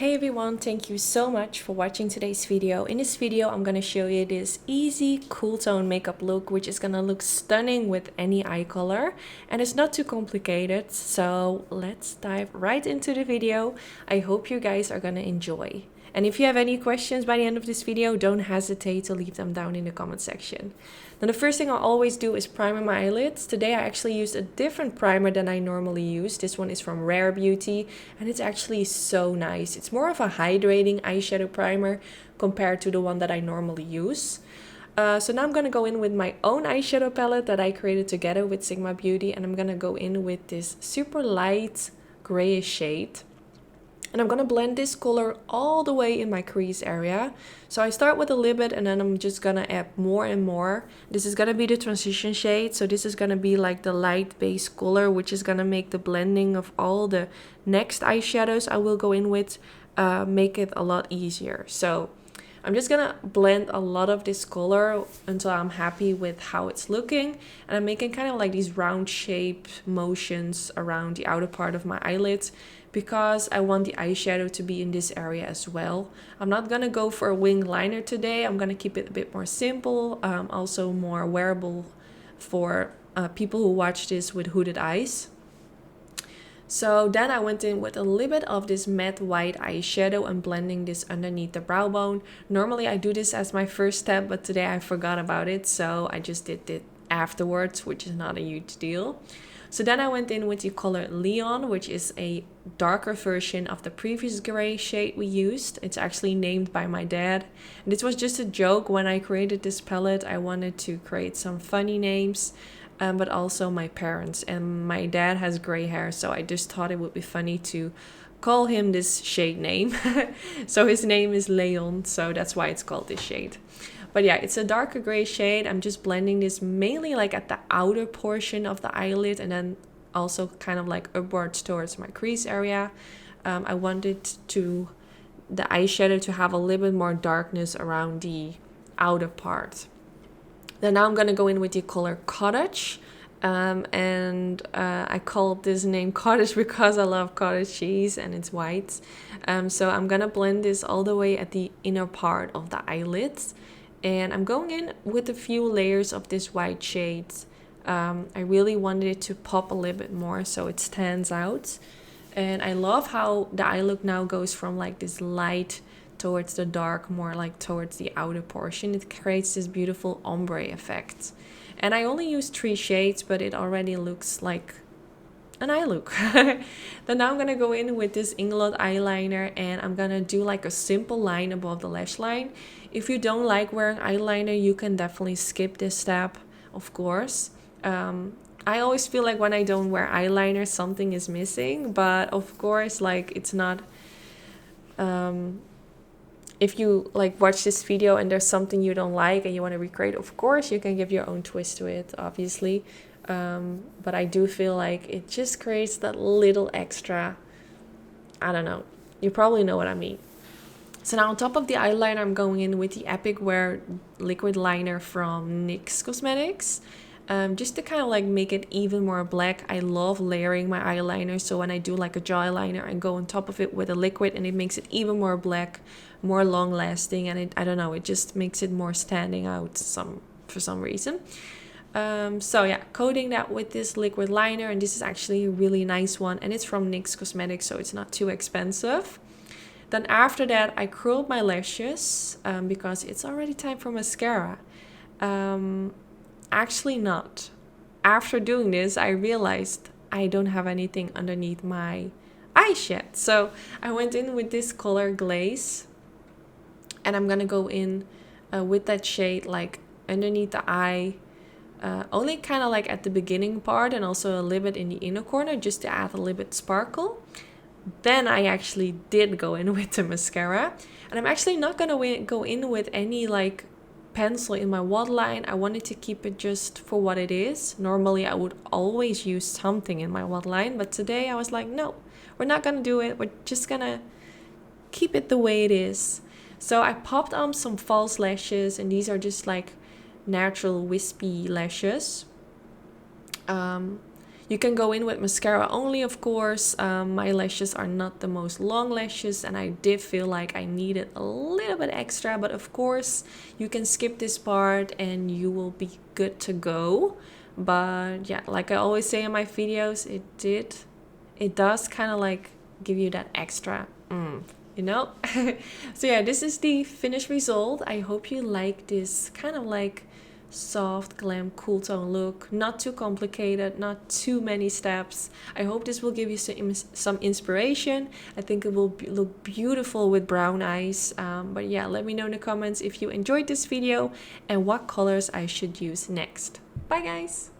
Hey everyone, thank you so much for watching today's video. In this video, I'm going to show you this easy cool tone makeup look, which is going to look stunning with any eye color. And it's not too complicated, so let's dive right into the video. I hope you guys are going to enjoy. And if you have any questions by the end of this video, don't hesitate to leave them down in the comment section. Now the first thing I always do is primer my eyelids. Today I actually used a different primer than I normally use. This one is from Rare Beauty and it's actually so nice. It's more of a hydrating eyeshadow primer compared to the one that I normally use. So now I'm going to go in with my own eyeshadow palette that I created together with Sigma Beauty, and I'm going to go in with this super light grayish shade. And I'm going to blend this color all the way in my crease area. So I start with a little bit and then I'm just going to add more and more. This is going to be the transition shade. So this is going to be like the light base color, which is going to make the blending of all the next eyeshadows I will go in with make it a lot easier. So I'm just gonna blend a lot of this color until I'm happy with how it's looking. And I'm making kind of like these round shape motions around the outer part of my eyelids because I want the eyeshadow to be in this area as well. I'm not gonna go for a wing liner today. I'm gonna keep it a bit more simple, also more wearable for people who watch this with hooded eyes. So then I went in with a little bit of this matte white eyeshadow and blending this underneath the brow bone. Normally I do this as my first step, but today I forgot about it, so I just did it afterwards, which is not a huge deal. So then I went in with the color Leon, which is a darker version of the previous gray shade we used. It's actually named by my dad. And this was just a joke when I created this palette. I wanted to create some funny names. But also my parents, and my dad has gray hair, so I just thought it would be funny to call him this shade name. So his name is Leon, so that's why it's called this shade. But yeah, it's a darker gray shade. I'm just blending this mainly like at the outer portion of the eyelid and then also kind of like upwards towards my crease area. I wanted the eyeshadow to have a little bit more darkness around the outer part. Then now I'm going to go in with the color Cottage. I called this name Cottage because I love cottage cheese and it's white. So I'm going to blend this all the way at the inner part of the eyelids. And I'm going in with a few layers of this white shade. I really wanted it to pop a little bit more so it stands out. And I love how the eye look now goes from like this light towards the dark, more like towards the outer portion. It creates this beautiful ombre effect. And I only used 3 shades, but it already looks like an eye look. Then now I'm gonna go in with this Inglot eyeliner and I'm gonna do like a simple line above the lash line. If you don't like wearing eyeliner, you can definitely skip this step, of course. I always feel like when I don't wear eyeliner, something is missing, but of course, like it's not if you like watch this video and there's something you don't like and you want to recreate, of course you can give your own twist to it, obviously. But I do feel like it just creates that little extra, I don't know, you probably know what I mean. So now on top of the eyeliner, I'm going in with the Epic Wear liquid liner from Nyx Cosmetics. Just to kind of like make it even more black. I love layering my eyeliner, so when I do like a jaw eyeliner, I go on top of it with a liquid and it makes it even more black, more long lasting, and I don't know, it just makes it more standing out for some reason. So yeah, coating that with this liquid liner, and this is actually a really nice one and it's from NYX Cosmetics, so it's not too expensive. Then after that I curled my lashes because it's already time for mascara. Actually not. After doing this, I realized I don't have anything underneath my eyes yet. So I went in with this color Glaze. And I'm gonna go in with that shade like underneath the eye. Only kind of like at the beginning part and also a little bit in the inner corner just to add a little bit sparkle. Then I actually did go in with the mascara. And I'm actually not gonna go in with any like pencil in my waterline. I wanted to keep it just for what it is. Normally I would always use something in my waterline, but today I was like, no, we're not gonna do it. We're just gonna keep it the way it is. So I popped on some false lashes, and these are just like natural wispy lashes. You You can go in with mascara only, of course. My lashes are not the most long lashes, and I did feel like I needed a little bit extra, but of course you can skip this part and you will be good to go. But yeah, like I always say in my videos, it does kind of like give you that extra you know. So yeah, this is the finished result. I hope you like this kind of like soft glam cool tone look, not too complicated, not too many steps. I hope this will give you some inspiration. I think it will look beautiful with brown eyes. But yeah, let me know in the comments if you enjoyed this video and what colors I should use next. Bye guys.